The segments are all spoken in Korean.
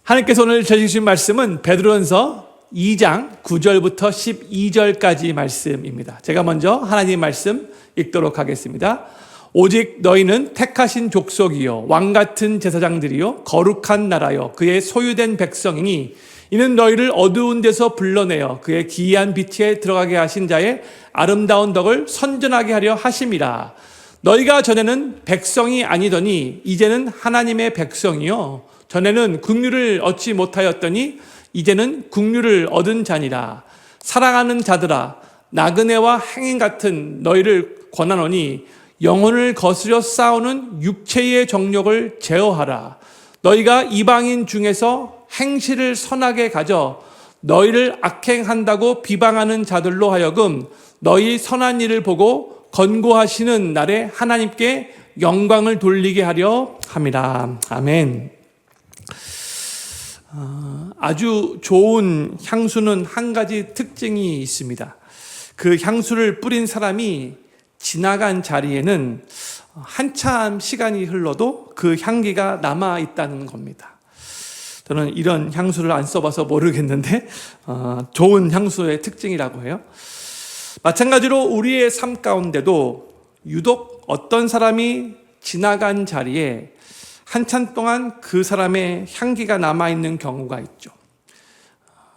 하나님께서 오늘 주신 말씀은 베드로전서 2장 9절부터 12절까지 말씀입니다. 제가 먼저 하나님 말씀 읽도록 하겠습니다. 오직 너희는 택하신 족속이요 왕같은 제사장들이요 거룩한 나라요 그의 소유된 백성이니 이는 너희를 어두운 데서 불러내어 그의 기이한 빛에 들어가게 하신 자의 아름다운 덕을 선전하게 하려 하심이라. 너희가 전에는 백성이 아니더니 이제는 하나님의 백성이요 전에는 국류를 얻지 못하였더니 이제는 국류를 얻은 자니라. 사랑하는 자들아 나그네와 행인 같은 너희를 권하노니 영혼을 거스려 싸우는 육체의 정욕을 제어하라. 너희가 이방인 중에서 행실을 선하게 가져 너희를 악행한다고 비방하는 자들로 하여금 너희 선한 일을 보고 건고하시는 날에 하나님께 영광을 돌리게 하려 함이라. 아멘. 아주 좋은 향수는 한 가지 특징이 있습니다. 그 향수를 뿌린 사람이 지나간 자리에는 한참 시간이 흘러도 그 향기가 남아 있다는 겁니다. 저는 이런 향수를 안 써봐서 모르겠는데 좋은 향수의 특징이라고 해요. 마찬가지로 우리의 삶 가운데도 유독 어떤 사람이 지나간 자리에 한참 동안 그 사람의 향기가 남아있는 경우가 있죠.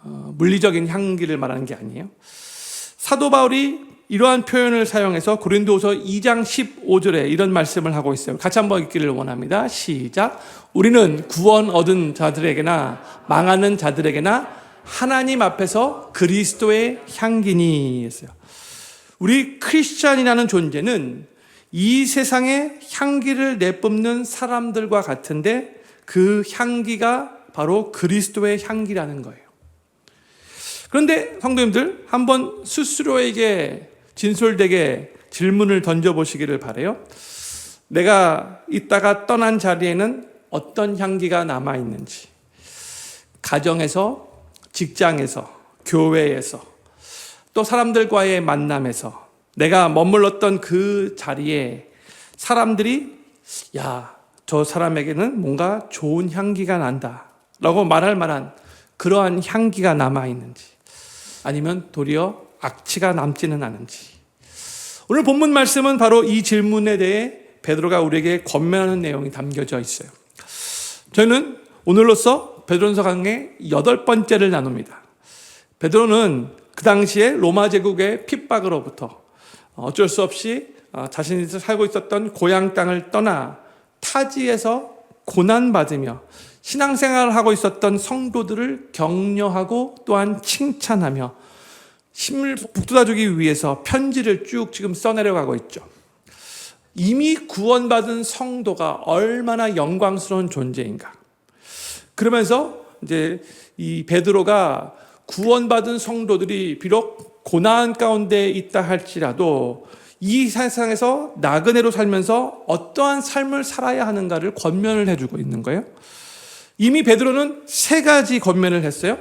물리적인 향기를 말하는 게 아니에요. 사도 바울이 이러한 표현을 사용해서 고린도후서 2장 15절에 이런 말씀을 하고 있어요. 같이 한번 읽기를 원합니다. 시작. 우리는 구원 얻은 자들에게나 망하는 자들에게나 하나님 앞에서 그리스도의 향기니 했어요. 우리 크리스찬이라는 존재는 이 세상에 향기를 내뿜는 사람들과 같은데 그 향기가 바로 그리스도의 향기라는 거예요. 그런데 성도님들 한번 스스로에게 진솔되게 질문을 던져보시기를 바라요. 내가 있다가 떠난 자리에는 어떤 향기가 남아있는지, 가정에서, 직장에서, 교회에서, 또 사람들과의 만남에서 내가 머물렀던 그 자리에 사람들이 야, 저 사람에게는 뭔가 좋은 향기가 난다 라고 말할 만한 그러한 향기가 남아있는지, 아니면 도리어 악취가 남지는 않은지. 오늘 본문 말씀은 바로 이 질문에 대해 베드로가 우리에게 권면하는 내용이 담겨져 있어요. 저희는 오늘로써 베드로전서 강의 8번째를 나눕니다. 베드로는 그 당시에 로마 제국의 핍박으로부터 어쩔 수 없이 자신이 살고 있었던 고향 땅을 떠나 타지에서 고난받으며 신앙생활을 하고 있었던 성도들을 격려하고 또한 칭찬하며 힘을 북돋아주기 위해서 편지를 쭉 지금 써내려가고 있죠. 이미 구원받은 성도가 얼마나 영광스러운 존재인가. 그러면서 이제 이 베드로가 구원받은 성도들이 비록 고난 가운데 있다 할지라도 이 세상에서 나그네로 살면서 어떠한 삶을 살아야 하는가를 권면을 해주고 있는 거예요. 이미 베드로는 3가지 권면을 했어요.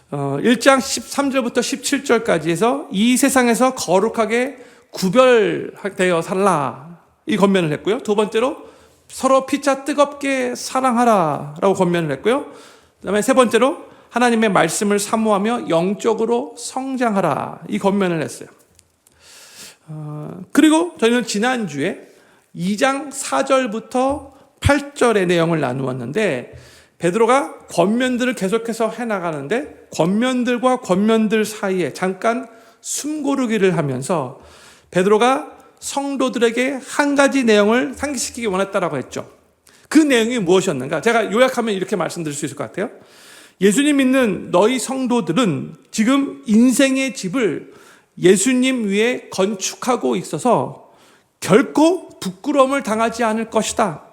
1장 13절부터 17절까지 해서 이 세상에서 거룩하게 구별되어 살라 이 권면을 했고요. 2번째로 서로 피차 뜨겁게 사랑하라 라고 권면을 했고요. 그 다음에 3번째로 하나님의 말씀을 사모하며 영적으로 성장하라 이 권면을 했어요. 그리고 저희는 지난주에 2장 4절부터 8절의 내용을 나누었는데 베드로가 권면들을 계속해서 해나가는데 권면들과 권면들 사이에 잠깐 숨고르기를 하면서 베드로가 성도들에게 한 가지 내용을 상기시키기 원했다라고 했죠. 그 내용이 무엇이었는가? 제가 요약하면 이렇게 말씀드릴 수 있을 것 같아요. 예수님 믿는 너희 성도들은 지금 인생의 집을 예수님 위에 건축하고 있어서 결코 부끄러움을 당하지 않을 것이다.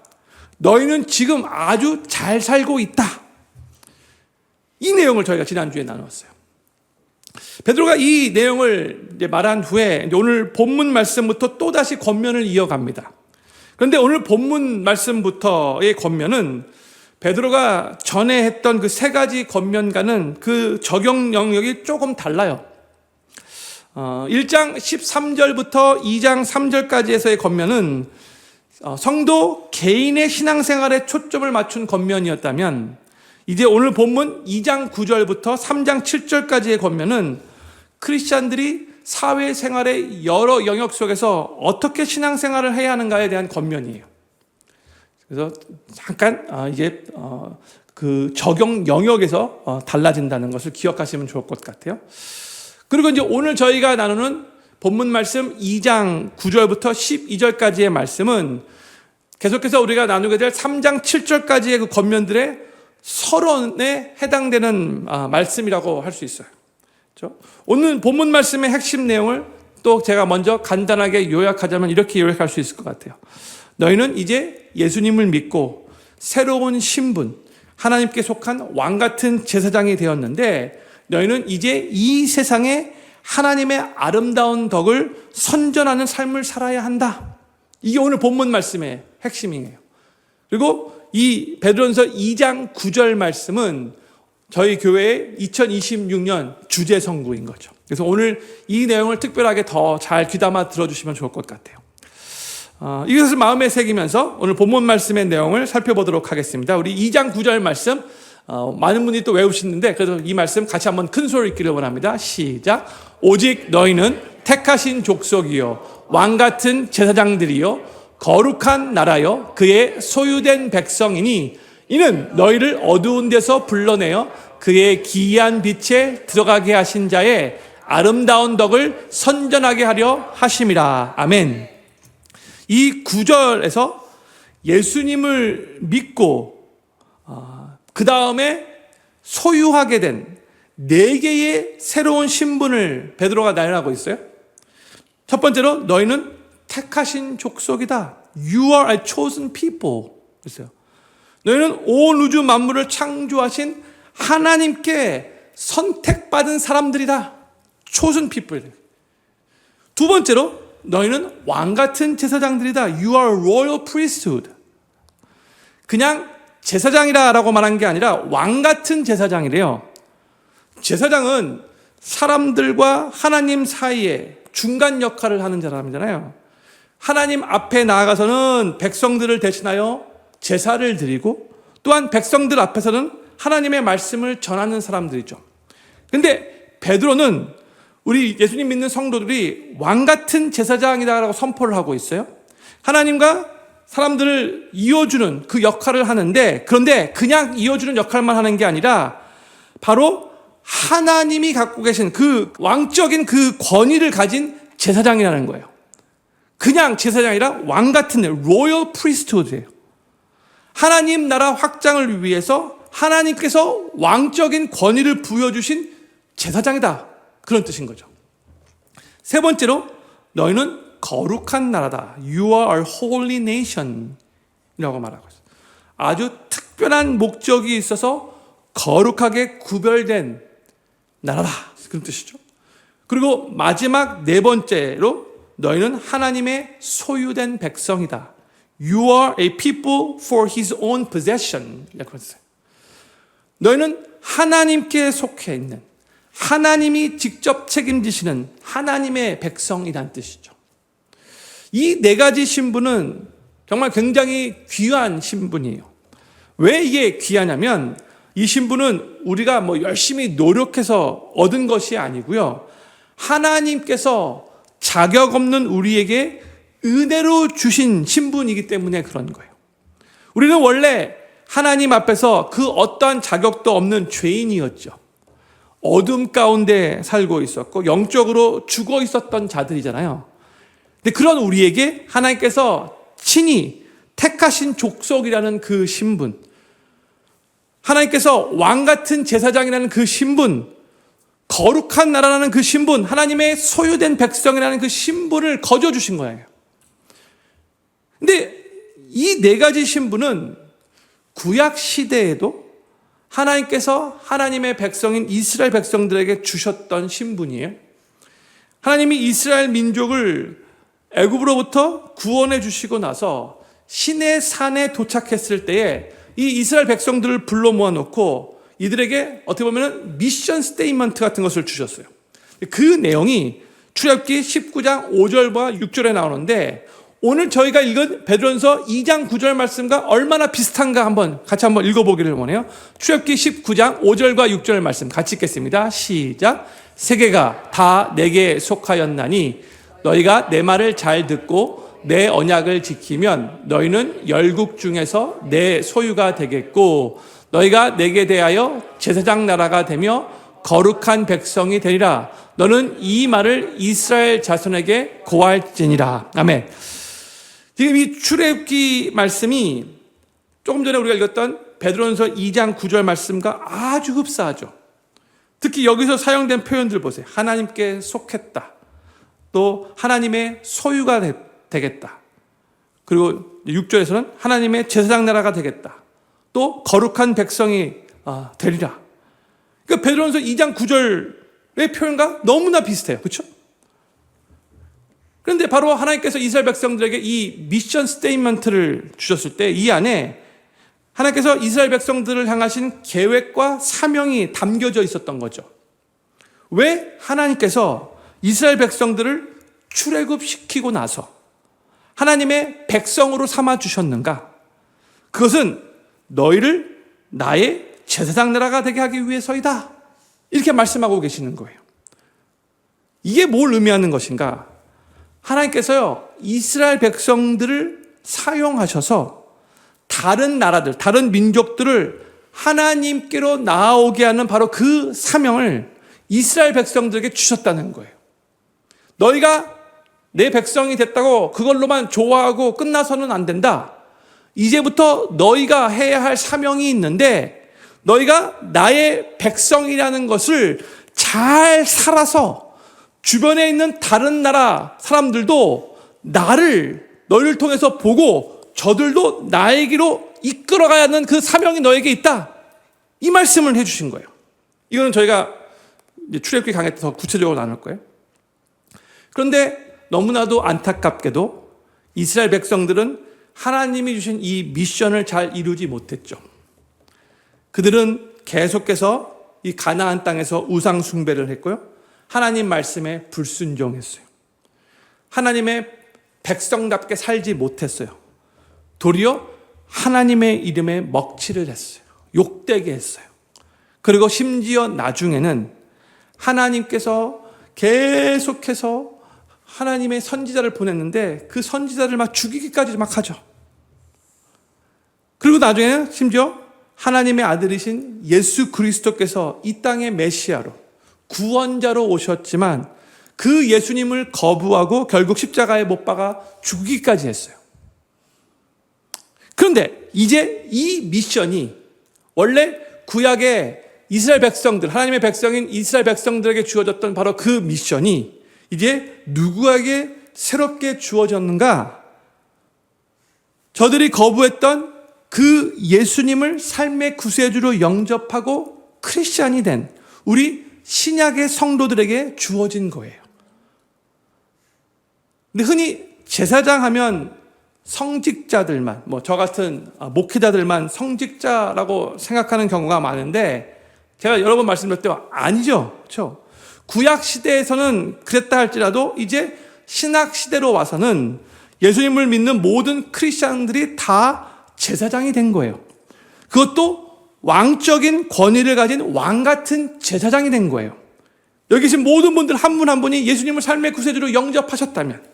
너희는 지금 아주 잘 살고 있다. 이 내용을 저희가 지난주에 나누었어요. 베드로가 이 내용을 이제 말한 후에 오늘 본문 말씀부터 또다시 권면을 이어갑니다. 그런데 오늘 본문 말씀부터의 권면은 베드로가 전에 했던 그 3가지 권면과는 그 적용 영역이 조금 달라요. 1장 13절부터 2장 3절까지에서의 권면은 성도 개인의 신앙생활에 초점을 맞춘 권면이었다면 이제 오늘 본문 2장 9절부터 3장 7절까지의 권면은 크리스찬들이 사회생활의 여러 영역 속에서 어떻게 신앙생활을 해야 하는가에 대한 권면이에요. 그래서 잠깐 이게 그 적용 영역에서 달라진다는 것을 기억하시면 좋을 것 같아요. 그리고 이제 오늘 저희가 나누는 본문 말씀 2장 9절부터 12절까지의 말씀은 계속해서 우리가 나누게 될 3장 7절까지의 그 권면들의 서론에 해당되는 말씀이라고 할 수 있어요. 그렇죠? 오늘 본문 말씀의 핵심 내용을 또 제가 먼저 간단하게 요약하자면 이렇게 요약할 수 있을 것 같아요. 너희는 이제 예수님을 믿고 새로운 신분, 하나님께 속한 왕 같은 제사장이 되었는데 너희는 이제 이 세상에 하나님의 아름다운 덕을 선전하는 삶을 살아야 한다. 이게 오늘 본문 말씀의 핵심이에요. 그리고 이 베드로전서 2장 9절 말씀은 저희 교회의 2026년 주제 선구인 거죠. 그래서 오늘 이 내용을 특별하게 더 잘 귀담아 들어주시면 좋을 것 같아요. 이것을 마음에 새기면서 오늘 본문 말씀의 내용을 살펴보도록 하겠습니다. 우리 2장 9절 말씀 많은 분이 또 외우시는데 그래서 이 말씀 같이 한번 큰 소리 읽기를 원합니다. 시작. 오직 너희는 택하신 족속이요 왕 같은 제사장들이요 거룩한 나라요 그의 소유된 백성이니 이는 너희를 어두운 데서 불러내어 그의 기이한 빛에 들어가게 하신 자의 아름다운 덕을 선전하게 하려 하심이라. 아멘. 이 9절에서 예수님을 믿고 그 다음에 소유하게 된 4개의 새로운 신분을 베드로가 나열하고 있어요. 첫 번째로 너희는 택하신 족속이다. You are a chosen people. 그랬어요. 너희는 온 우주 만물을 창조하신 하나님께 선택받은 사람들이다. chosen people. 두 번째로 너희는 왕 같은 제사장들이다. You are royal priesthood. 그냥 제사장이라고 말한 게 아니라 왕 같은 제사장이래요. 제사장은 사람들과 하나님 사이에 중간 역할을 하는 사람이잖아요. 하나님 앞에 나아가서는 백성들을 대신하여 제사를 드리고 또한 백성들 앞에서는 하나님의 말씀을 전하는 사람들이죠. 근데 베드로는 우리 예수님 믿는 성도들이 왕 같은 제사장이다라고 선포를 하고 있어요. 하나님과 사람들을 이어주는 그 역할을 하는데 그런데 그냥 이어주는 역할만 하는 게 아니라 바로 하나님이 갖고 계신 그 왕적인 그 권위를 가진 제사장이라는 거예요. 그냥 제사장이 아니라 왕 같은 로열 프리스트후드예요. 하나님 나라 확장을 위해서 하나님께서 왕적인 권위를 부여주신 제사장이다. 그런 뜻인 거죠. 세 번째로 너희는 거룩한 나라다. You are a holy nation 이라고 말하고 있어요. 아주 특별한 목적이 있어서 거룩하게 구별된 나라다. 그런 뜻이죠. 그리고 마지막 네 번째로 너희는 하나님의 소유된 백성이다. You are a people for his own possession. 이라고 했어요. 너희는 하나님께 속해 있는 하나님이 직접 책임지시는 하나님의 백성이란 뜻이죠. 이 네 가지 신분은 정말 굉장히 귀한 신분이에요. 왜 이게 귀하냐면 이 신분은 우리가 열심히 노력해서 얻은 것이 아니고요. 하나님께서 자격 없는 우리에게 은혜로 주신 신분이기 때문에 그런 거예요. 우리는 원래 하나님 앞에서 그 어떠한 자격도 없는 죄인이었죠. 어둠 가운데 살고 있었고 영적으로 죽어 있었던 자들이잖아요. 근데 그런 우리에게 하나님께서 친히 택하신 족속이라는 그 신분, 하나님께서 왕 같은 제사장이라는 그 신분, 거룩한 나라라는 그 신분, 하나님의 소유된 백성이라는 그 신분을 거저 주신 거예요. 근데 이 네 가지 신분은 구약 시대에도 하나님께서 하나님의 백성인 이스라엘 백성들에게 주셨던 신분이에요. 하나님이 이스라엘 민족을 애굽으로부터 구원해 주시고 나서 시내 산에 도착했을 때에 이 이스라엘 백성들을 불러 모아놓고 이들에게 어떻게 보면 미션 스테이먼트 같은 것을 주셨어요. 그 내용이 출애굽기 19장 5절과 6절에 나오는데 오늘 저희가 읽은 베드로전서 2장 9절 말씀과 얼마나 비슷한가 같이 한번 읽어보기를 원해요. 출애굽기 19장 5절과 6절 말씀 같이 읽겠습니다. 시작. 세계가 다 내게 속하였나니 너희가 내 말을 잘 듣고 내 언약을 지키면 너희는 열국 중에서 내 소유가 되겠고 너희가 내게 대하여 제사장 나라가 되며 거룩한 백성이 되리라. 너는 이 말을 이스라엘 자손에게 고할지니라. 아멘. 지금 이 출애굽기 말씀이 조금 전에 우리가 읽었던 베드로전서 2장 9절 말씀과 아주 흡사하죠. 특히 여기서 사용된 표현들 보세요. 하나님께 속했다. 또 하나님의 소유가 되겠다. 그리고 6절에서는 하나님의 제사장 나라가 되겠다. 또 거룩한 백성이 되리라. 그러니까 베드로전서 2장 9절의 표현과 너무나 비슷해요. 그렇죠? 그런데 바로 하나님께서 이스라엘 백성들에게 이 미션 스테이트먼트를 주셨을 때 이 안에 하나님께서 이스라엘 백성들을 향하신 계획과 사명이 담겨져 있었던 거죠. 왜 하나님께서 이스라엘 백성들을 출애굽시키고 나서 하나님의 백성으로 삼아 주셨는가? 그것은 너희를 나의 제사장 나라가 되게 하기 위해서이다. 이렇게 말씀하고 계시는 거예요. 이게 뭘 의미하는 것인가? 하나님께서요, 이스라엘 백성들을 사용하셔서 다른 나라들, 다른 민족들을 하나님께로 나아오게 하는 바로 그 사명을 이스라엘 백성들에게 주셨다는 거예요. 너희가 내 백성이 됐다고 그걸로만 좋아하고 끝나서는 안 된다. 이제부터 너희가 해야 할 사명이 있는데 너희가 나의 백성이라는 것을 잘 살아서 주변에 있는 다른 나라 사람들도 너희를 통해서 보고 저들도 나에게로 이끌어가야 하는 그 사명이 너에게 있다. 이 말씀을 해주신 거예요. 이거는 저희가 출애굽기 강의 때 더 구체적으로 나눌 거예요. 그런데 너무나도 안타깝게도 이스라엘 백성들은 하나님이 주신 이 미션을 잘 이루지 못했죠. 그들은 계속해서 이 가나안 땅에서 우상 숭배를 했고요. 하나님 말씀에 불순종했어요. 하나님의 백성답게 살지 못했어요. 도리어 하나님의 이름에 먹칠을 했어요. 욕되게 했어요. 그리고 심지어 나중에는 하나님께서 계속해서 하나님의 선지자를 보냈는데 그 선지자를 막 죽이기까지 막 하죠. 그리고 나중에는 심지어 하나님의 아들이신 예수 그리스도께서 이 땅의 메시아로 구원자로 오셨지만 그 예수님을 거부하고 결국 십자가에 못 박아 죽이기까지 했어요. 그런데 이제 이 미션이 원래 구약의 이스라엘 백성들, 하나님의 백성인 이스라엘 백성들에게 주어졌던 바로 그 미션이 이제 누구에게 새롭게 주어졌는가? 저들이 거부했던 그 예수님을 삶의 구세주로 영접하고 크리스찬이 된 우리 신약의 성도들에게 주어진 거예요. 근데 흔히 제사장 하면 성직자들만, 저 같은 목회자들만 성직자라고 생각하는 경우가 많은데 제가 여러 번 말씀드렸을 때 아니죠. 그렇죠? 구약 시대에서는 그랬다 할지라도 이제 신약 시대로 와서는 예수님을 믿는 모든 크리스찬들이 다 제사장이 된 거예요. 그것도 왕적인 권위를 가진 왕 같은 제사장이 된 거예요. 여기 계신 모든 분들 한 분 한 분이 예수님을 삶의 구세주로 영접하셨다면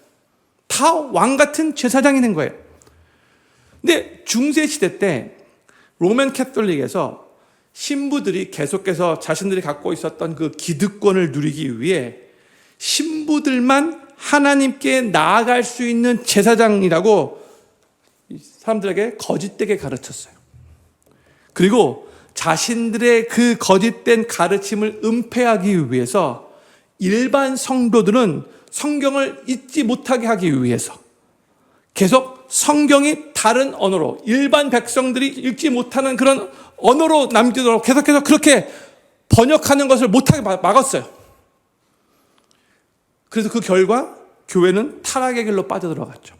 다 왕 같은 제사장이 된 거예요. 근데 중세 시대 때 로맨 캐톨릭에서 신부들이 계속해서 자신들이 갖고 있었던 그 기득권을 누리기 위해 신부들만 하나님께 나아갈 수 있는 제사장이라고 사람들에게 거짓되게 가르쳤어요. 그리고 자신들의 그 거짓된 가르침을 은폐하기 위해서 일반 성도들은 성경을 읽지 못하게 하기 위해서 계속 성경이 다른 언어로 일반 백성들이 읽지 못하는 그런 언어로 남기도록 계속해서 그렇게 번역하는 것을 못하게 막았어요. 그래서 그 결과 교회는 타락의 길로 빠져들어갔죠.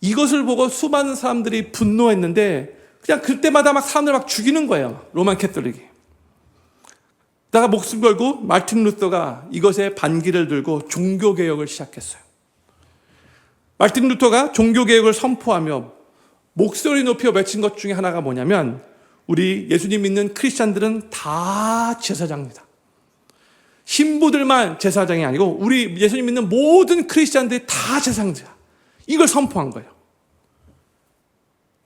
이것을 보고 수많은 사람들이 분노했는데 그냥 그때마다 막 사람들 막 죽이는 거예요. 로만 캐톨릭이. 다가 목숨 걸고 마틴 루터가 이것에 반기를 들고 종교개혁을 시작했어요. 마르틴 루터가 종교개혁을 선포하며 목소리 높여 외친 것 중에 하나가 뭐냐면 우리 예수님 믿는 크리스찬들은 다 제사장입니다. 신부들만 제사장이 아니고 우리 예수님 믿는 모든 크리스찬들이 다 제사장이야. 이걸 선포한 거예요.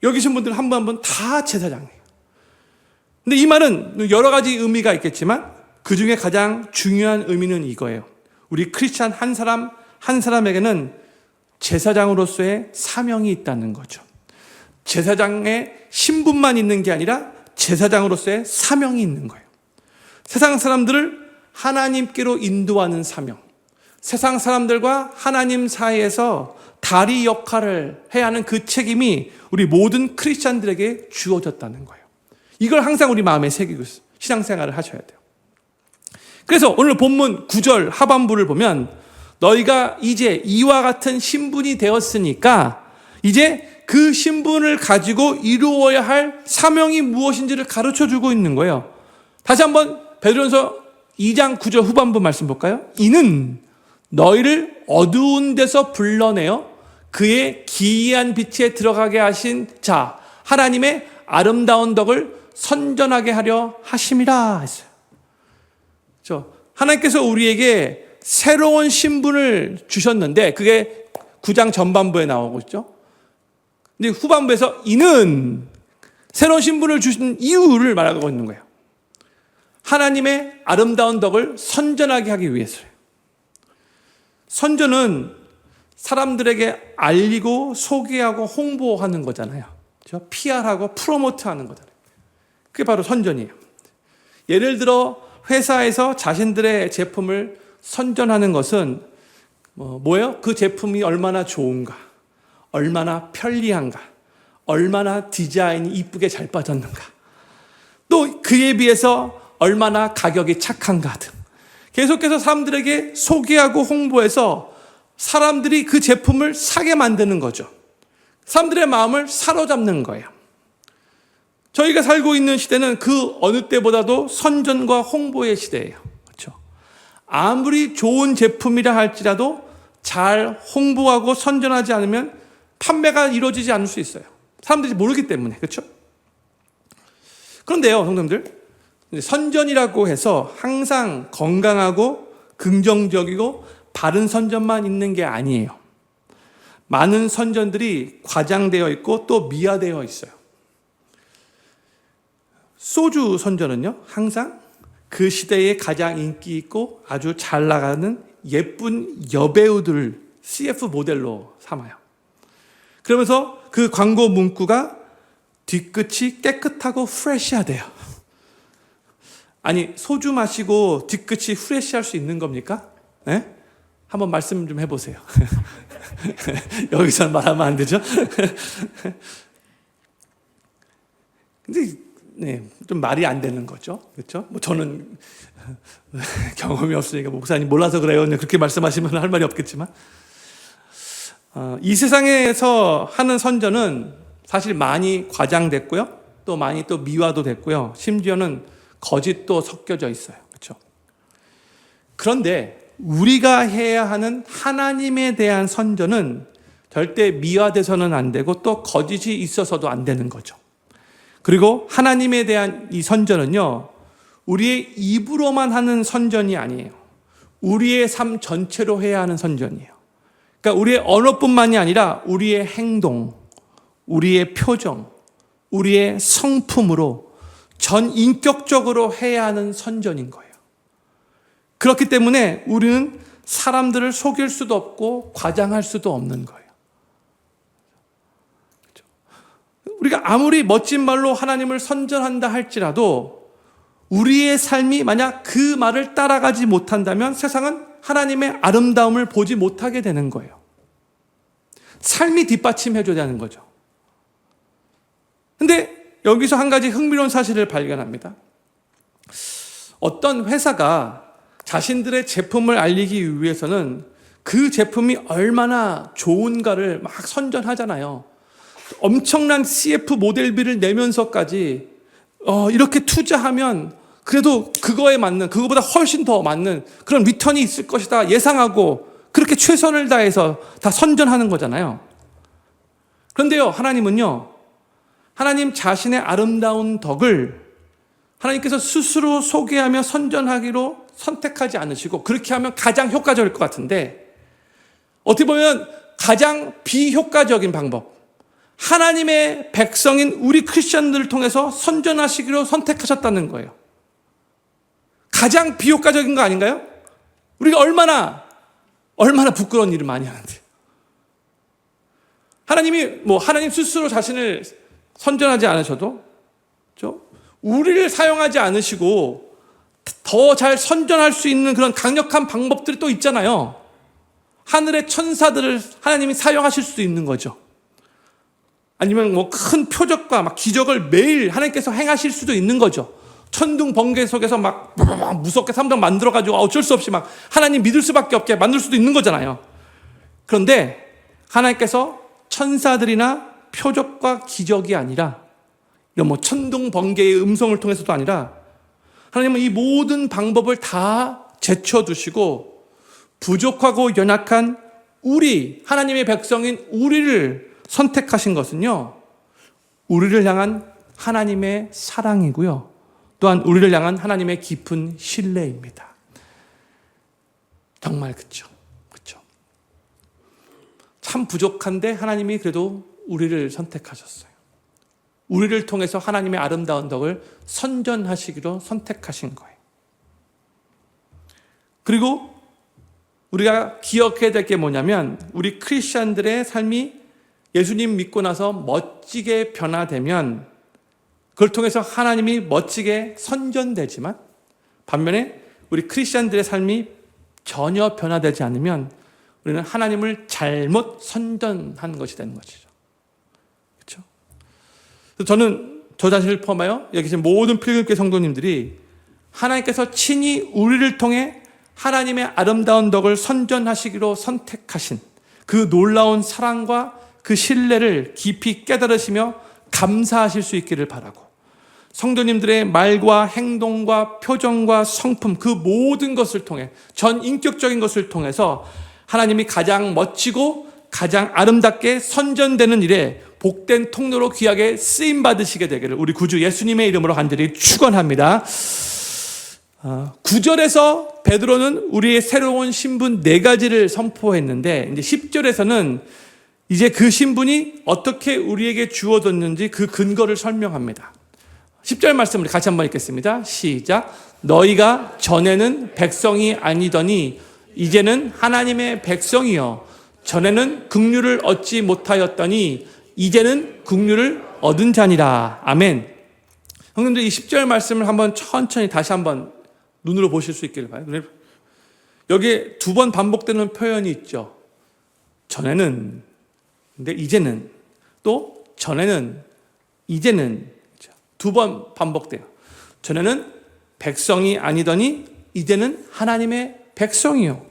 여기 계신 분들 한 분 한 분 다 제사장이에요. 근데 이 말은 여러 가지 의미가 있겠지만 그 중에 가장 중요한 의미는 이거예요. 우리 크리스찬 한 사람 한 사람에게는 제사장으로서의 사명이 있다는 거죠. 제사장의 신분만 있는 게 아니라 제사장으로서의 사명이 있는 거예요. 세상 사람들을 하나님께로 인도하는 사명, 세상 사람들과 하나님 사이에서 다리 역할을 해야 하는 그 책임이 우리 모든 크리스찬들에게 주어졌다는 거예요. 이걸 항상 우리 마음에 새기고 신앙생활을 하셔야 돼요. 그래서 오늘 본문 9절 하반부를 보면 너희가 이제 이와 같은 신분이 되었으니까 이제 그 신분을 가지고 이루어야 할 사명이 무엇인지를 가르쳐주고 있는 거예요. 다시 한번 베드로전서 2장 9절 후반부 말씀 볼까요? 이는 너희를 어두운 데서 불러내어 그의 기이한 빛에 들어가게 하신 자 하나님의 아름다운 덕을 선전하게 하려 하심이라 했어요. 하나님께서 우리에게 새로운 신분을 주셨는데 그게 9장 전반부에 나오고 있죠. 근데 후반부에서 이는 새로운 신분을 주신 이유를 말하고 있는 거예요. 하나님의 아름다운 덕을 선전하게 하기 위해서요. 선전은 사람들에게 알리고 소개하고 홍보하는 거잖아요. 그렇죠? PR하고 프로모트하는 거잖아요. 그게 바로 선전이에요. 예를 들어 회사에서 자신들의 제품을 선전하는 것은 뭐예요? 그 제품이 얼마나 좋은가, 얼마나 편리한가, 얼마나 디자인이 이쁘게 잘 빠졌는가, 또 그에 비해서 얼마나 가격이 착한가 등 계속해서 사람들에게 소개하고 홍보해서 사람들이 그 제품을 사게 만드는 거죠. 사람들의 마음을 사로잡는 거예요. 저희가 살고 있는 시대는 그 어느 때보다도 선전과 홍보의 시대예요. 그렇죠? 아무리 좋은 제품이라 할지라도 잘 홍보하고 선전하지 않으면 판매가 이루어지지 않을 수 있어요. 사람들이 모르기 때문에. 그렇죠? 그런데요, 성도님들, 선전이라고 해서 항상 건강하고 긍정적이고 바른 선전만 있는 게 아니에요. 많은 선전들이 과장되어 있고 또 미화되어 있어요. 소주 선전은요, 항상 그 시대에 가장 인기 있고 아주 잘 나가는 예쁜 여배우들을 CF 모델로 삼아요. 그러면서 그 광고 문구가 뒤끝이 깨끗하고 프레시하대요. 아니, 소주 마시고 뒤끝이 프레시할 수 있는 겁니까? 네? 한번 말씀 좀 해보세요. 여기서 말하면 안 되죠? 근데 네, 좀 말이 안 되는 거죠. 그렇죠? 저는 경험이 없으니까 목사님 몰라서 그래요. 그렇게 말씀하시면 할 말이 없겠지만 이 세상에서 하는 선전은 사실 많이 과장됐고요. 또 많이 또 미화도 됐고요. 심지어는 거짓도 섞여져 있어요. 그렇죠? 그런데 우리가 해야 하는 하나님에 대한 선전은 절대 미화돼서는 안 되고 또 거짓이 있어서도 안 되는 거죠. 그리고 하나님에 대한 이 선전은요, 우리의 입으로만 하는 선전이 아니에요. 우리의 삶 전체로 해야 하는 선전이에요. 그러니까 우리의 언어뿐만이 아니라 우리의 행동, 우리의 표정, 우리의 성품으로 전 인격적으로 해야 하는 선전인 거예요. 그렇기 때문에 우리는 사람들을 속일 수도 없고 과장할 수도 없는 거예요. 그렇죠? 우리가 아무리 멋진 말로 하나님을 선전한다 할지라도 우리의 삶이 만약 그 말을 따라가지 못한다면 세상은 하나님의 아름다움을 보지 못하게 되는 거예요. 삶이 뒷받침해줘야 하는 거죠. 근데 여기서 한 가지 흥미로운 사실을 발견합니다. 어떤 회사가 자신들의 제품을 알리기 위해서는 그 제품이 얼마나 좋은가를 막 선전하잖아요. 엄청난 CF 모델비를 내면서까지 이렇게 투자하면 그래도 그거에 맞는, 그거보다 훨씬 더 맞는 그런 리턴이 있을 것이다 예상하고 그렇게 최선을 다해서 다 선전하는 거잖아요. 그런데요, 하나님은요, 하나님 자신의 아름다운 덕을 하나님께서 스스로 소개하며 선전하기로 선택하지 않으시고, 그렇게 하면 가장 효과적일 것 같은데, 어떻게 보면 가장 비효과적인 방법, 하나님의 백성인 우리 크리스천들을 통해서 선전하시기로 선택하셨다는 거예요. 가장 비효과적인 거 아닌가요? 우리가 얼마나 부끄러운 일을 많이 하는데, 하나님 스스로 자신을 선전하지 않으셔도 우리를 사용하지 않으시고 더 잘 선전할 수 있는 그런 강력한 방법들이 또 있잖아요. 하늘의 천사들을 하나님이 사용하실 수도 있는 거죠. 아니면 큰 표적과 기적을 매일 하나님께서 행하실 수도 있는 거죠. 천둥 번개 속에서 무섭게 사람들 만들어가지고 어쩔 수 없이 하나님 믿을 수밖에 없게 만들 수도 있는 거잖아요. 그런데 하나님께서 천사들이나 표적과 기적이 아니라, 이런 천둥 번개의 음성을 통해서도 아니라, 하나님은 이 모든 방법을 다 제쳐두시고 부족하고 연약한 하나님의 백성인 우리를 선택하신 것은요, 우리를 향한 하나님의 사랑이고요, 또한 우리를 향한 하나님의 깊은 신뢰입니다. 정말 그렇죠. 참 부족한데 하나님이 그래도 우리를 선택하셨어요. 우리를 통해서 하나님의 아름다운 덕을 선전하시기로 선택하신 거예요. 그리고 우리가 기억해야 될 게 뭐냐면, 우리 크리스천들의 삶이 예수님 믿고 나서 멋지게 변화되면 그걸 통해서 하나님이 멋지게 선전되지만, 반면에 우리 크리스천들의 삶이 전혀 변화되지 않으면 우리는 하나님을 잘못 선전한 것이 되는 것이죠. 그렇죠? 저는 저 자신을 포함하여 여기 계신 모든 필금교회 성도님들이 하나님께서 친히 우리를 통해 하나님의 아름다운 덕을 선전하시기로 선택하신 그 놀라운 사랑과 그 신뢰를 깊이 깨달으시며 감사하실 수 있기를 바라고, 성도님들의 말과 행동과 표정과 성품, 그 모든 것을 통해, 전 인격적인 것을 통해서 하나님이 가장 멋지고 가장 아름답게 선전되는 일에 복된 통로로 귀하게 쓰임받으시게 되기를 우리 구주 예수님의 이름으로 간절히 축원합니다. 9절에서 베드로는 우리의 새로운 신분 4가지를 선포했는데, 이제 10절에서는 이제 그 신분이 어떻게 우리에게 주어졌는지 그 근거를 설명합니다. 10절 말씀을 같이 한번 읽겠습니다. 시작. 너희가 전에는 백성이 아니더니 이제는 하나님의 백성이요, 전에는 긍휼을 얻지 못하였더니 이제는 긍휼을 얻은 자니라. 아멘. 형님들, 이 10절 말씀을 한번 천천히 다시 한번 눈으로 보실 수 있기를 바라요. 여기에 2번 반복되는 표현이 있죠. 전에는, 근데 이제는, 또 전에는, 이제는 2번 반복돼요. 전에는 백성이 아니더니 이제는 하나님의 백성이요,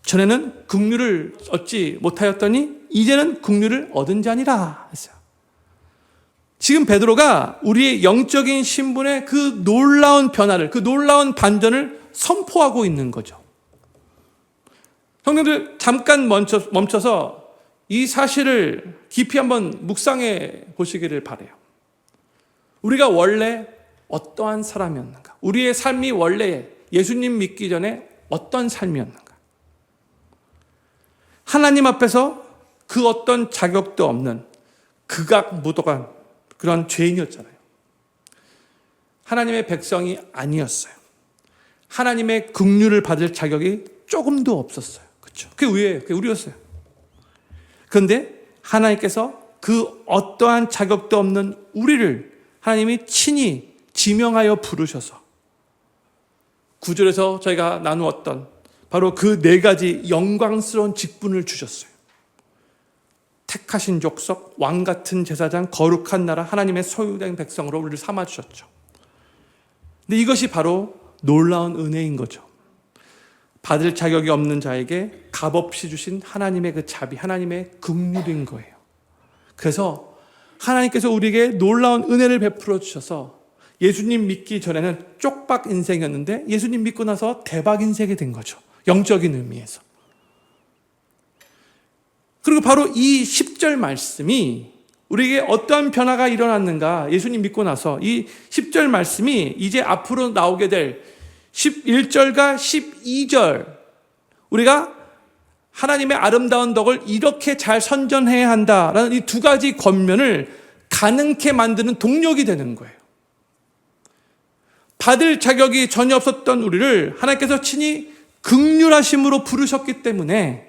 전에는 긍휼을 얻지 못하였더니 이제는 긍휼을 얻은 자니라 했어요. 지금 베드로가 우리의 영적인 신분의 그 놀라운 변화를, 그 놀라운 반전을 선포하고 있는 거죠. 형님들, 잠깐 멈춰서 이 사실을 깊이 한번 묵상해 보시기를 바라요. 우리가 원래 어떠한 사람이었는가? 우리의 삶이 원래 예수님 믿기 전에 어떤 삶이었는가? 하나님 앞에서 그 어떤 자격도 없는 극악무도한 그런 죄인이었잖아요. 하나님의 백성이 아니었어요. 하나님의 긍휼을 받을 자격이 조금도 없었어요. 그렇죠? 그게 우리예요. 그게 우리였어요. 그런데 하나님께서 그 어떠한 자격도 없는 우리를 하나님이 친히 지명하여 부르셔서 9절에서 저희가 나누었던 바로 그 4가지 영광스러운 직분을 주셨어요. 택하신 족속, 왕같은 제사장, 거룩한 나라, 하나님의 소유된 백성으로 우리를 삼아주셨죠. 근데 이것이 바로 놀라운 은혜인 거죠. 받을 자격이 없는 자에게 값없이 주신 하나님의 그 자비, 하나님의 긍휼인 거예요. 그래서 하나님께서 우리에게 놀라운 은혜를 베풀어 주셔서 예수님 믿기 전에는 쪽박 인생이었는데 예수님 믿고 나서 대박 인생이 된 거죠. 영적인 의미에서. 그리고 바로 이 10절 말씀이 우리에게 어떠한 변화가 일어났는가, 예수님 믿고 나서 이 10절 말씀이 이제 앞으로 나오게 될 11절과 12절, 우리가 하나님의 아름다운 덕을 이렇게 잘 선전해야 한다라는 이 두 가지 권면을 가능케 만드는 동력이 되는 거예요. 받을 자격이 전혀 없었던 우리를 하나님께서 친히 긍휼하심으로 부르셨기 때문에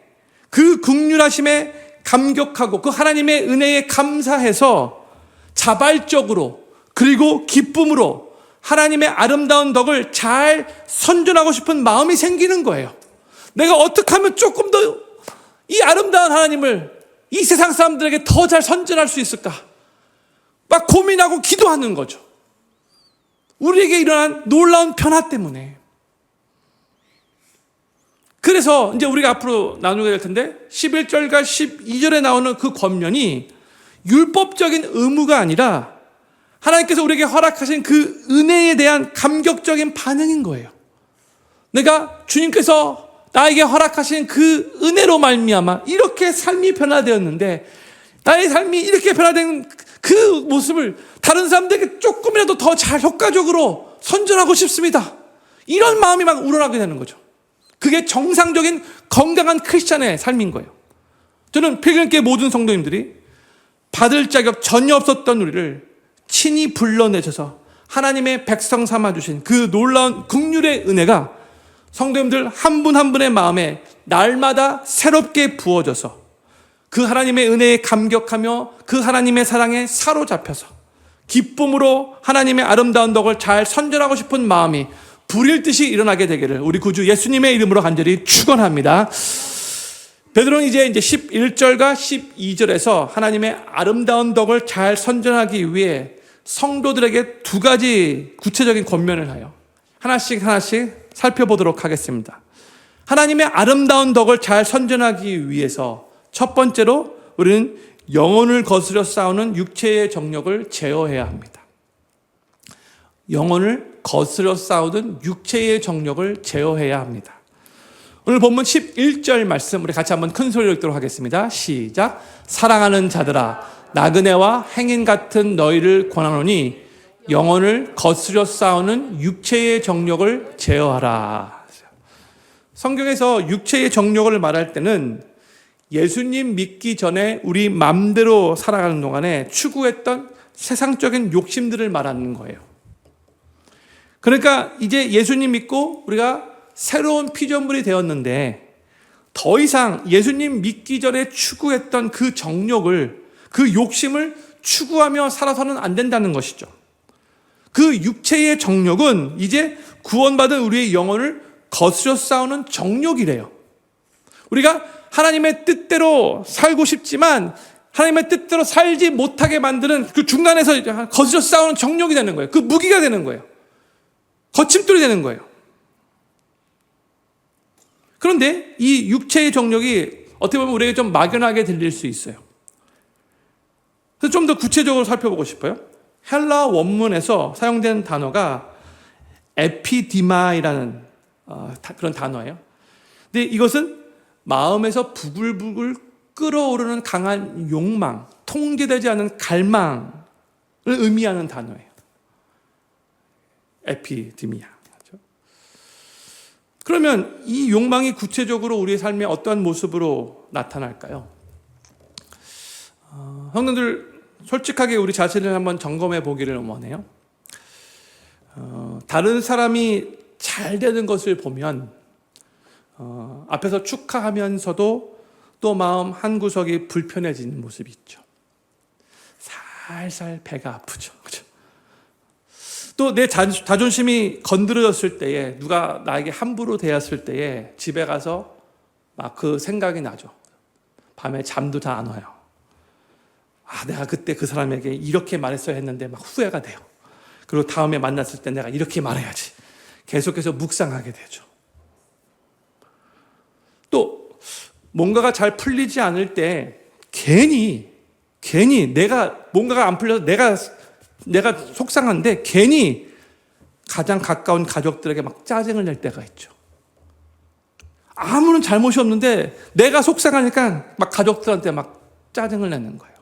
그 긍휼하심에 감격하고 그 하나님의 은혜에 감사해서 자발적으로 그리고 기쁨으로 하나님의 아름다운 덕을 잘 선전하고 싶은 마음이 생기는 거예요. 내가 어떻게 하면 조금 더 이 아름다운 하나님을 이 세상 사람들에게 더 잘 선전할 수 있을까? 막 고민하고 기도하는 거죠. 우리에게 일어난 놀라운 변화 때문에. 그래서 이제 우리가 앞으로 나누게 될 텐데 11절과 12절에 나오는 그 권면이 율법적인 의무가 아니라 하나님께서 우리에게 허락하신 그 은혜에 대한 감격적인 반응인 거예요. 내가 주님께서 나에게 허락하신 그 은혜로 말미암아 이렇게 삶이 변화되었는데 나의 삶이 이렇게 변화된 그 모습을 다른 사람들에게 조금이라도 더 잘 효과적으로 선전하고 싶습니다. 이런 마음이 막 우러나게 되는 거죠. 그게 정상적인 건강한 크리스찬의 삶인 거예요. 저는 필경교회 모든 성도님들이 받을 자격 전혀 없었던 우리를 친히 불러내셔서 하나님의 백성 삼아주신 그 놀라운 긍휼의 은혜가 성도님들 한 분 한 분의 마음에 날마다 새롭게 부어져서 그 하나님의 은혜에 감격하며 그 하나님의 사랑에 사로잡혀서 기쁨으로 하나님의 아름다운 덕을 잘 선전하고 싶은 마음이 불일 듯이 일어나게 되기를 우리 구주 예수님의 이름으로 간절히 축원합니다. 베드로는 이제 11절과 12절에서 하나님의 아름다운 덕을 잘 선전하기 위해 성도들에게 두 가지 구체적인 권면을 하여 하나씩 살펴보도록 하겠습니다. 하나님의 아름다운 덕을 잘 선전하기 위해서 첫 번째로 우리는 영혼을 거스려 싸우는 육체의 정력을 제어해야 합니다. 영혼을 거스려 싸우는 육체의 정력을 제어해야 합니다. 오늘 본문 11절 말씀 우리 같이 한번 큰 소리로 읽도록 하겠습니다. 시작. 사랑하는 자들아 나그네와 행인 같은 너희를 권하노니 영혼을 거스려 싸우는 육체의 정력을 제어하라. 성경에서 육체의 정력을 말할 때는 예수님 믿기 전에 우리 맘대로 살아가는 동안에 추구했던 세상적인 욕심들을 말하는 거예요. 그러니까 이제 예수님 믿고 우리가 새로운 피조물이 되었는데 더 이상 예수님 믿기 전에 추구했던 그 정욕을, 그 욕심을 추구하며 살아서는 안 된다는 것이죠. 그 육체의 정욕은 이제 구원받은 우리의 영혼을 거스려 싸우는 정욕이래요. 우리가 하나님의 뜻대로 살고 싶지만 하나님의 뜻대로 살지 못하게 만드는 그 중간에서 거스려 싸우는 정욕이 되는 거예요. 그 무기가 되는 거예요. 거침돌이 되는 거예요. 그런데 이 육체의 정욕이 어떻게 보면 우리에게 좀 막연하게 들릴 수 있어요. 그래서 좀 더 구체적으로 살펴보고 싶어요. 헬라 원문에서 사용된 단어가 에피디마이라는 그런 단어예요. 근데 이것은 마음에서 부글부글 끓어오르는 강한 욕망, 통제되지 않은 갈망을 의미하는 단어예요. 에피디미아. 그러면 이 욕망이 구체적으로 우리의 삶에 어떠한 모습으로 나타날까요? 형님들 솔직하게 우리 자신을 한번 점검해 보기를 원해요. 다른 사람이 잘 되는 것을 보면 앞에서 축하하면서도 또 마음 한구석이 불편해지는 모습이 있죠. 살살 배가 아프죠. 그렇죠? 또 내 자존심이 건드려졌을 때에 누가 나에게 함부로 대했을 때에 집에 가서 막 그 생각이 나죠. 밤에 잠도 잘 안 와요. 내가 그때 그 사람에게 이렇게 말했어야 했는데 막 후회가 돼요. 그리고 다음에 만났을 때 내가 이렇게 말해야지. 계속해서 묵상하게 되죠. 또 뭔가가 잘 풀리지 않을 때 괜히 내가 뭔가가 안 풀려서 내가 속상한데 괜히 가장 가까운 가족들에게 막 짜증을 낼 때가 있죠. 아무런 잘못이 없는데 내가 속상하니까 막 가족들한테 막 짜증을 내는 거예요.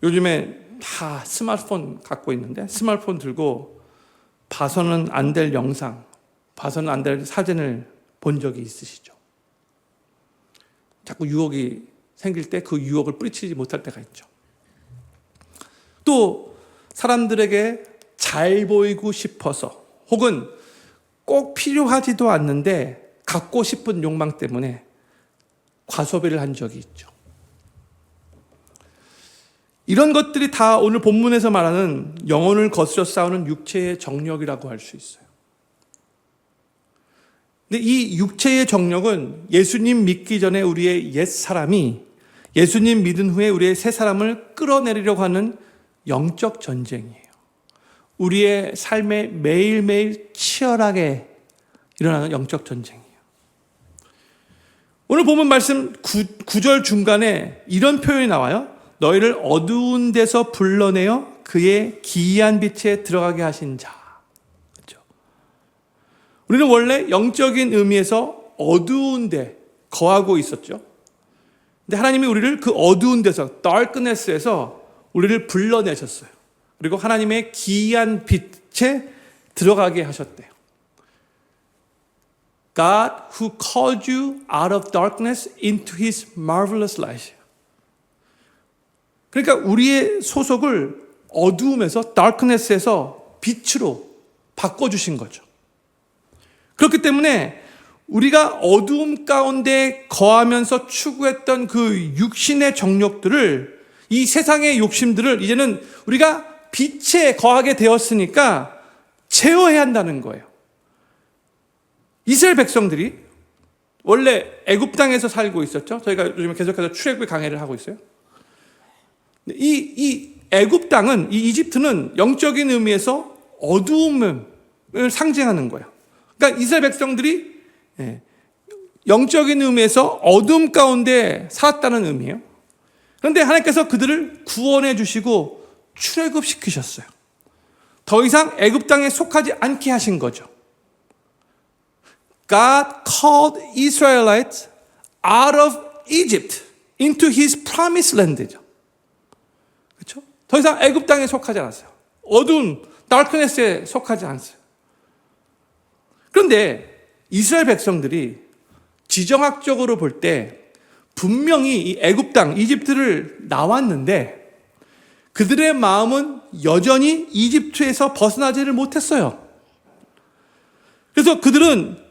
요즘에 다 스마트폰 갖고 있는데 스마트폰 들고 봐서는 안 될 영상, 봐서는 안 될 사진을 본 적이 있으시죠? 자꾸 유혹이 생길 때 그 유혹을 뿌리치지 못할 때가 있죠. 또 사람들에게 잘 보이고 싶어서 혹은 꼭 필요하지도 않는데 갖고 싶은 욕망 때문에 과소비를 한 적이 있죠. 이런 것들이 다 오늘 본문에서 말하는 영혼을 거스려 싸우는 육체의 정력이라고 할 수 있어요. 근데 이 육체의 정력은 예수님 믿기 전에 우리의 옛 사람이 예수님 믿은 후에 우리의 새 사람을 끌어내리려고 하는 영적 전쟁이에요. 우리의 삶에 매일매일 치열하게 일어나는 영적 전쟁이에요. 오늘 본문 말씀 9절 중간에 이런 표현이 나와요. 너희를 어두운 데서 불러내어 그의 기이한 빛에 들어가게 하신 자. 그렇죠? 우리는 원래 영적인 의미에서 어두운 데 거하고 있었죠. 근데 하나님이 우리를 그 어두운 데서 darkness에서 우리를 불러내셨어요. 그리고 하나님의 기이한 빛에 들어가게 하셨대요. God who called you out of darkness into his marvelous light. 그러니까 우리의 소속을 어두움에서 darkness에서 빛으로 바꿔주신 거죠. 그렇기 때문에 우리가 어두움 가운데 거하면서 추구했던 그 육신의 정욕들을 이 세상의 욕심들을 이제는 우리가 빛에 거하게 되었으니까 제어해야 한다는 거예요. 이스라엘 백성들이 원래 애굽 땅에서 살고 있었죠. 저희가 요즘에 계속해서 출애굽 강해를 하고 있어요. 이 애굽 땅은 이 이집트는 영적인 의미에서 어두움을 상징하는 거예요. 그러니까 이스라엘 백성들이 영적인 의미에서 어둠 가운데 살았다는 의미예요. 그런데 하나님께서 그들을 구원해 주시고 출애굽시키셨어요. 더 이상 애굽 땅에 속하지 않게 하신 거죠. God called Israelites out of Egypt into His promised land죠. 그렇죠? 더 이상 애굽 땅에 속하지 않았어요. 어두운 darkness에 속하지 않았어요. 그런데 이스라엘 백성들이 지정학적으로 볼 때 분명히 이 애굽 땅, 이집트를 나왔는데 그들의 마음은 여전히 이집트에서 벗어나지를 못했어요. 그래서 그들은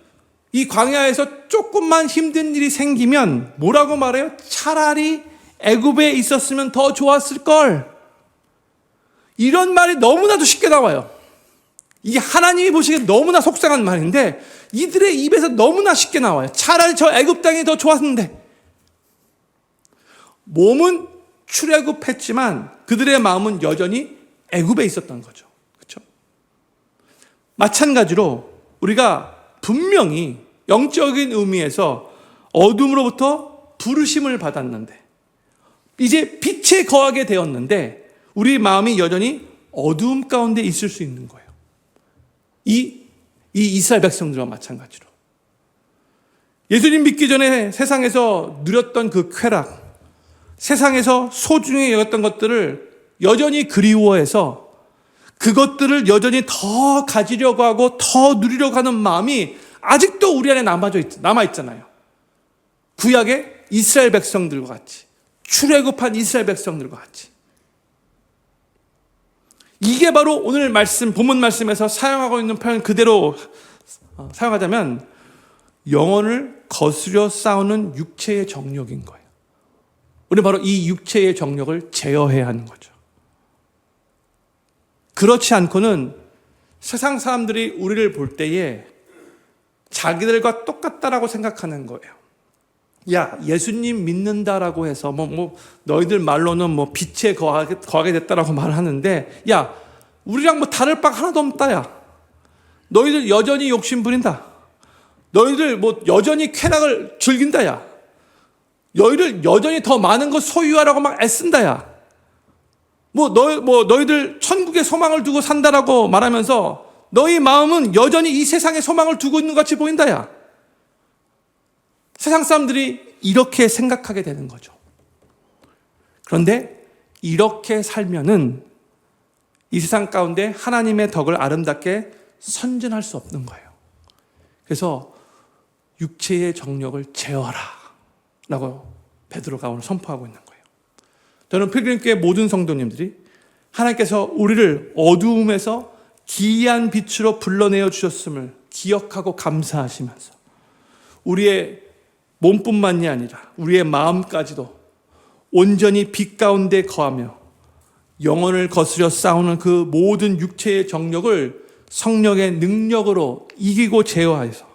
이 광야에서 조금만 힘든 일이 생기면 뭐라고 말해요? 차라리 애굽에 있었으면 더 좋았을 걸. 이런 말이 너무나도 쉽게 나와요. 이게 하나님이 보시기에 너무나 속상한 말인데 이들의 입에서 너무나 쉽게 나와요. 차라리 저 애굽 땅이 더 좋았는데. 몸은 출애굽했지만 그들의 마음은 여전히 애굽에 있었던 거죠. 그렇죠? 마찬가지로 우리가 분명히 영적인 의미에서 어둠으로부터 부르심을 받았는데 이제 빛에 거하게 되었는데 우리 마음이 여전히 어두움 가운데 있을 수 있는 거예요. 이 이스라엘 백성들과 마찬가지로 예수님 믿기 전에 세상에서 누렸던 그 쾌락, 세상에서 소중히 여겼던 것들을 여전히 그리워해서 그것들을 여전히 더 가지려고 하고 더 누리려고 하는 마음이 아직도 우리 안에 남아있잖아요. 구약의 이스라엘 백성들과 같이, 출애굽한 이스라엘 백성들과 같이. 이게 바로 오늘 말씀, 본문 말씀에서 사용하고 있는 표현 그대로 사용하자면 영혼을 거스려 싸우는 육체의 정욕인 거예요. 우리는 바로 이 육체의 정욕을 제어해야 하는 거죠. 그렇지 않고는 세상 사람들이 우리를 볼 때에 자기들과 똑같다라고 생각하는 거예요. 야, 예수님 믿는다라고 해서 너희들 말로는 빛에 거하게 됐다라고 말하는데 야, 우리랑 다를 바 하나도 없다. 야, 너희들 여전히 욕심 부린다. 너희들 여전히 쾌락을 즐긴다. 야, 너희들 여전히 더 많은 것 소유하라고 막 애쓴다. 야, 너희들 천국에 소망을 두고 산다라고 말하면서 너희 마음은 여전히 이 세상에 소망을 두고 있는 것 같이 보인다. 야, 세상 사람들이 이렇게 생각하게 되는 거죠. 그런데 이렇게 살면은 이 세상 가운데 하나님의 덕을 아름답게 선전할 수 없는 거예요. 그래서 육체의 정욕을 제어하라 라고 베드로가 오늘 선포하고 있는 거예요. 저는 필그림교회 모든 성도님들이 하나님께서 우리를 어두움에서 기이한 빛으로 불러내어 주셨음을 기억하고 감사하시면서 우리의 몸뿐만이 아니라 우리의 마음까지도 온전히 빛 가운데 거하며 영혼을 거스려 싸우는 그 모든 육체의 정욕을 성령의 능력으로 이기고 제어하여서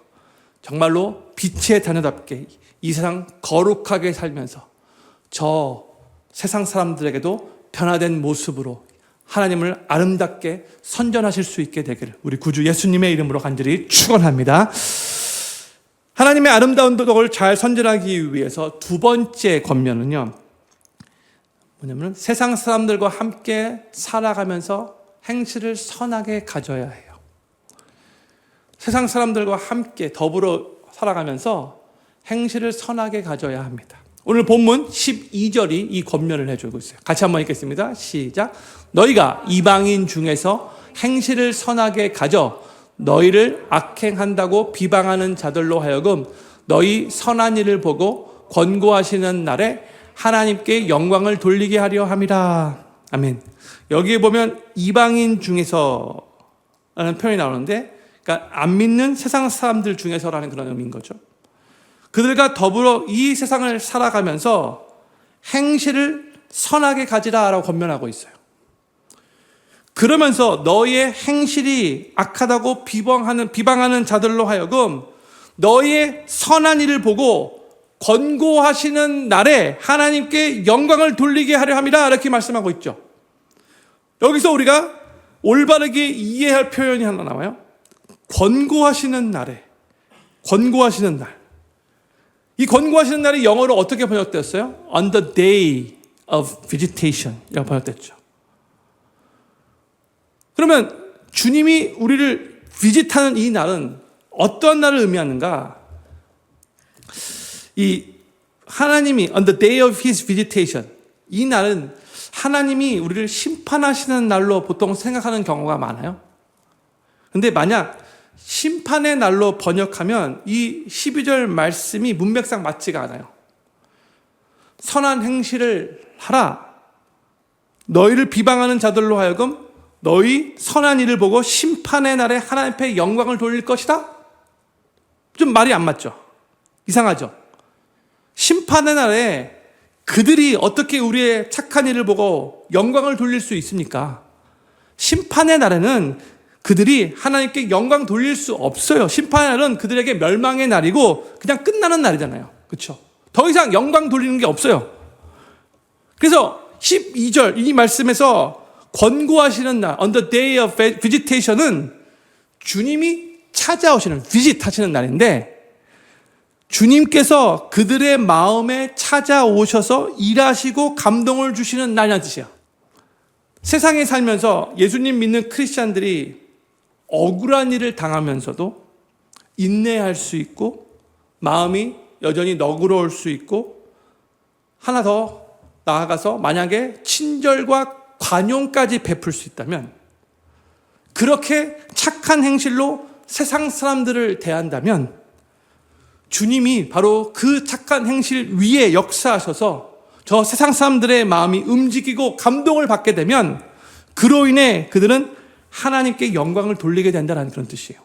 정말로 빛의 자녀답게 이 세상 거룩하게 살면서 저 세상 사람들에게도 변화된 모습으로 하나님을 아름답게 선전하실 수 있게 되기를 우리 구주 예수님의 이름으로 간절히 축원합니다. 하나님의 아름다운 덕을 잘 선전하기 위해서 두 번째 권면은요, 뭐냐면 세상 사람들과 함께 살아가면서 행실을 선하게 가져야 해요. 세상 사람들과 함께 더불어 살아가면서 행실을 선하게 가져야 합니다. 오늘 본문 12절이 이 권면을 해주고 있어요. 같이 한번 읽겠습니다. 시작. 너희가 이방인 중에서 행실을 선하게 가져 너희를 악행한다고 비방하는 자들로 하여금 너희 선한 일을 보고 권고하시는 날에 하나님께 영광을 돌리게 하려 함이라. 아멘. 여기에 보면 이방인 중에서 라는 표현이 나오는데, 그러니까 안 믿는 세상 사람들 중에서라는 그런 의미인 거죠. 그들과 더불어 이 세상을 살아가면서 행실을 선하게 가지라라고 권면하고 있어요. 그러면서 너희의 행실이 악하다고 비방하는 자들로 하여금 너희의 선한 일을 보고 권고하시는 날에 하나님께 영광을 돌리게 하려 함이라 이렇게 말씀하고 있죠. 여기서 우리가 올바르게 이해할 표현이 하나 나와요. 권고하시는 날에, 권고하시는 날. 이 권고하시는 날이 영어로 어떻게 번역되었어요? On the day of visitation 이라고 번역됐죠. 그러면 주님이 우리를 비짓하는 이 날은 어떤 날을 의미하는가? 이 하나님이 on the day of his visitation, 이 날은 하나님이 우리를 심판하시는 날로 보통 생각하는 경우가 많아요. 근데 만약 심판의 날로 번역하면 이 12절 말씀이 문맥상 맞지가 않아요. 선한 행실을 하라. 너희를 비방하는 자들로 하여금 너희 선한 일을 보고 심판의 날에 하나님 앞에 영광을 돌릴 것이다? 좀 말이 안 맞죠? 이상하죠? 심판의 날에 그들이 어떻게 우리의 착한 일을 보고 영광을 돌릴 수 있습니까? 심판의 날에는 그들이 하나님께 영광 돌릴 수 없어요. 심판의 날은 그들에게 멸망의 날이고 그냥 끝나는 날이잖아요. 그렇죠? 더 이상 영광 돌리는 게 없어요. 그래서 12절 이 말씀에서 권고하시는 날, on the day of visitation은 주님이 찾아오시는, visit 하시는 날인데 주님께서 그들의 마음에 찾아오셔서 일하시고 감동을 주시는 날이라는 뜻이야. 세상에 살면서 예수님 믿는 크리스찬들이 억울한 일을 당하면서도 인내할 수 있고 마음이 여전히 너그러울 수 있고 하나 더 나아가서 만약에 친절과 관용까지 베풀 수 있다면, 그렇게 착한 행실로 세상 사람들을 대한다면 주님이 바로 그 착한 행실 위에 역사하셔서 저 세상 사람들의 마음이 움직이고 감동을 받게 되면 그로 인해 그들은 하나님께 영광을 돌리게 된다는 그런 뜻이에요.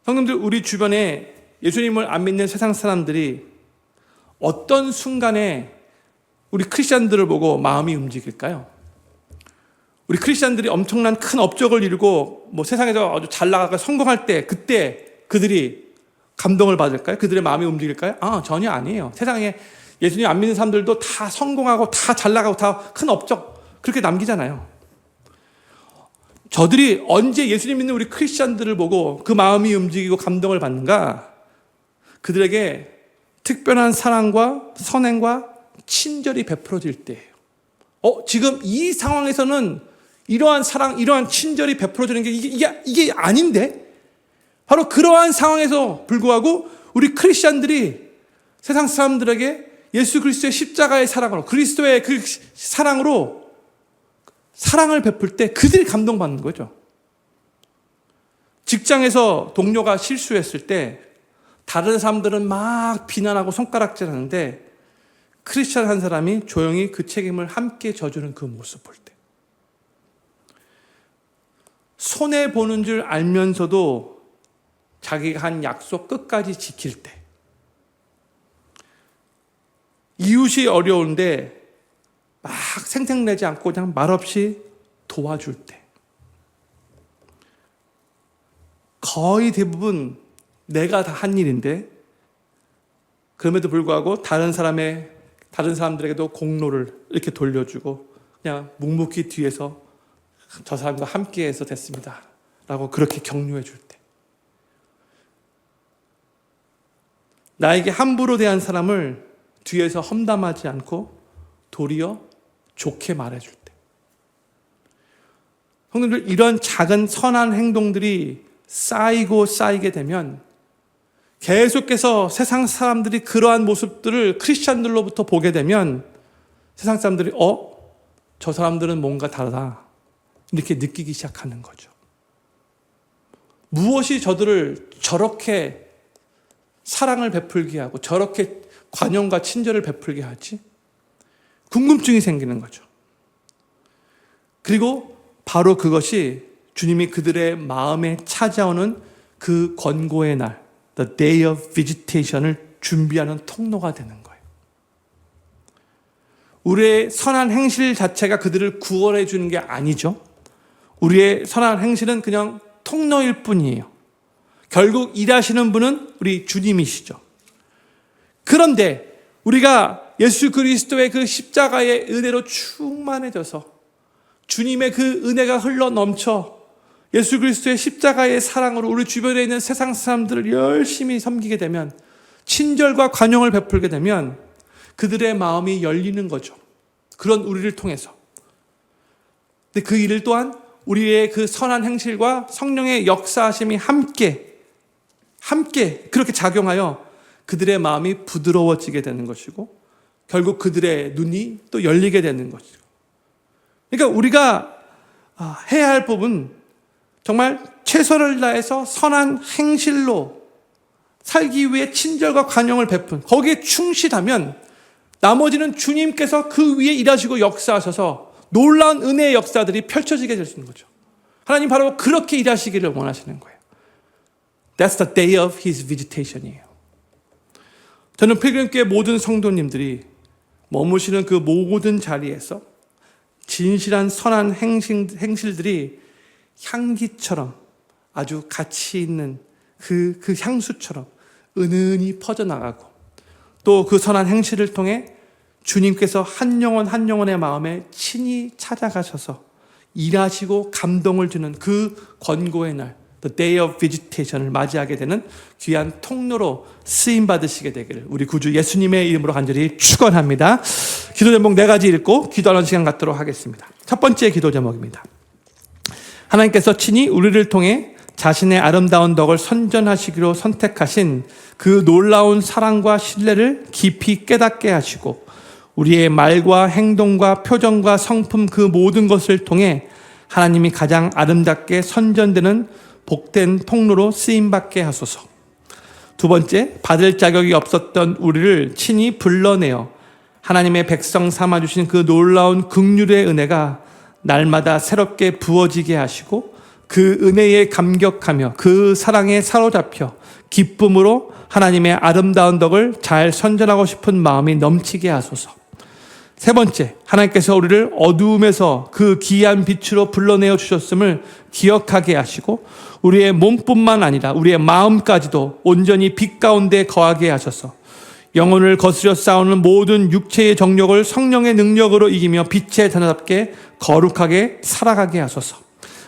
성도님들, 우리 주변에 예수님을 안 믿는 세상 사람들이 어떤 순간에 우리 크리스찬들을 보고 마음이 움직일까요? 우리 크리스찬들이 엄청난 큰 업적을 이루고 뭐 세상에서 아주 잘 나가고 성공할 때 그때 그들이 감동을 받을까요? 그들의 마음이 움직일까요? 전혀 아니에요. 세상에 예수님 안 믿는 사람들도 다 성공하고 다 잘 나가고 다 큰 업적 그렇게 남기잖아요. 저들이 언제 예수님 믿는 우리 크리스찬들을 보고 그 마음이 움직이고 감동을 받는가? 그들에게 특별한 사랑과 선행과 친절이 베풀어질 때예요. 지금 이 상황에서는 이러한 사랑, 이러한 친절이 베풀어지는 게 이게 아닌데? 바로 그러한 상황에서 불구하고 우리 크리스천들이 세상 사람들에게 예수 그리스도의 십자가의 사랑으로, 그리스도의 그 사랑으로 사랑을 베풀 때 그들이 감동받는 거죠. 직장에서 동료가 실수했을 때 다른 사람들은 막 비난하고 손가락질하는데 크리스천 한 사람이 조용히 그 책임을 함께 져주는 그 모습 볼 때, 손해보는 줄 알면서도 자기가 한 약속 끝까지 지킬 때, 이웃이 어려운데 막 생색내지 않고 그냥 말없이 도와줄 때, 거의 대부분 내가 다 한 일인데 그럼에도 불구하고 다른 사람들에게도 공로를 이렇게 돌려주고 그냥 묵묵히 뒤에서 저 사람과 함께해서 됐습니다 라고 그렇게 격려해 줄 때, 나에게 함부로 대한 사람을 뒤에서 험담하지 않고 도리어 좋게 말해줄 때, 형님들, 이런 작은 선한 행동들이 쌓이게 되면 계속해서 세상 사람들이 그러한 모습들을 크리스찬들로부터 보게 되면 세상 사람들이 저 사람들은 뭔가 다르다 이렇게 느끼기 시작하는 거죠. 무엇이 저들을 저렇게 사랑을 베풀게 하고 저렇게 관용과 친절을 베풀게 하지? 궁금증이 생기는 거죠. 그리고 바로 그것이 주님이 그들의 마음에 찾아오는 그 권고의 날, The Day of Visitation을 준비하는 통로가 되는 거예요. 우리의 선한 행실 자체가 그들을 구원해 주는 게 아니죠. 우리의 선한 행실은 그냥 통로일 뿐이에요. 결국 일하시는 분은 우리 주님이시죠. 그런데 우리가 예수 그리스도의 그 십자가의 은혜로 충만해져서 주님의 그 은혜가 흘러 넘쳐 예수 그리스도의 십자가의 사랑으로 우리 주변에 있는 세상 사람들을 열심히 섬기게 되면, 친절과 관용을 베풀게 되면 그들의 마음이 열리는 거죠. 그런 우리를 통해서. 근데 그 일을 또한 우리의 그 선한 행실과 성령의 역사하심이 함께 그렇게 작용하여 그들의 마음이 부드러워지게 되는 것이고 결국 그들의 눈이 또 열리게 되는 것이죠. 그러니까 우리가 해야 할 법은 정말 최선을 다해서 선한 행실로 살기 위해 친절과 관용을 베푼, 거기에 충실하면 나머지는 주님께서 그 위에 일하시고 역사하셔서 놀라운 은혜의 역사들이 펼쳐지게 될 수 있는 거죠. 하나님 바로 그렇게 일하시기를 원하시는 거예요. That's the day of His visitation이에요. 저는 필그림교회 모든 성도님들이 머무시는 그 모든 자리에서 진실한 선한 행실들이 향기처럼 아주 가치 있는 그 향수처럼 은은히 퍼져나가고 또 그 선한 행실을 통해 주님께서 한 영혼의 마음에 친히 찾아가셔서 일하시고 감동을 주는 그 권고의 날, The Day of Visitation을 맞이하게 되는 귀한 통로로 쓰임받으시게 되기를 우리 구주 예수님의 이름으로 간절히 축원합니다. 기도 제목 4가지 읽고 기도하는 시간 갖도록 하겠습니다. 첫 번째 기도 제목입니다. 하나님께서 친히 우리를 통해 자신의 아름다운 덕을 선전하시기로 선택하신 그 놀라운 사랑과 신뢰를 깊이 깨닫게 하시고 우리의 말과 행동과 표정과 성품 그 모든 것을 통해 하나님이 가장 아름답게 선전되는 복된 통로로 쓰임받게 하소서. 두 번째, 받을 자격이 없었던 우리를 친히 불러내어 하나님의 백성 삼아주신 그 놀라운 긍휼의 은혜가 날마다 새롭게 부어지게 하시고 그 은혜에 감격하며 그 사랑에 사로잡혀 기쁨으로 하나님의 아름다운 덕을 잘 선전하고 싶은 마음이 넘치게 하소서. 세 번째, 하나님께서 우리를 어두움에서 그 귀한 빛으로 불러내어 주셨음을 기억하게 하시고 우리의 몸뿐만 아니라 우리의 마음까지도 온전히 빛 가운데 거하게 하셔서 영혼을 거스려 싸우는 모든 육체의 정욕을 성령의 능력으로 이기며 빛의 자녀답게 거룩하게 살아가게 하소서.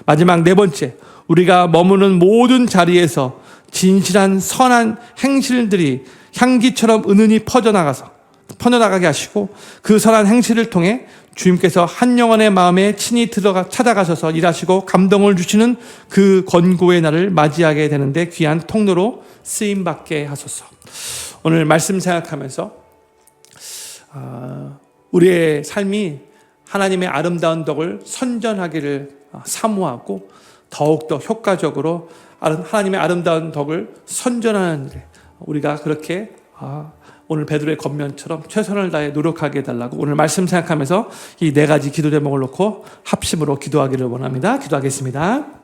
마지막 네 번째, 우리가 머무는 모든 자리에서 진실한 선한 행실들이 향기처럼 은은히 퍼져나가게 하시고 그 선한 행실을 통해 주님께서 한 영혼의 마음에 친히 찾아가셔서 일하시고 감동을 주시는 그 권고의 날을 맞이하게 되는데 귀한 통로로 쓰임받게 하소서. 오늘 말씀 생각하면서 우리의 삶이 하나님의 아름다운 덕을 선전하기를 사모하고 더욱더 효과적으로 하나님의 아름다운 덕을 선전하는 일에 우리가 그렇게 오늘 베드로의 겉면처럼 최선을 다해 노력하게 해달라고 오늘 말씀 생각하면서 이 4가지 기도 제목을 놓고 합심으로 기도하기를 원합니다. 기도하겠습니다.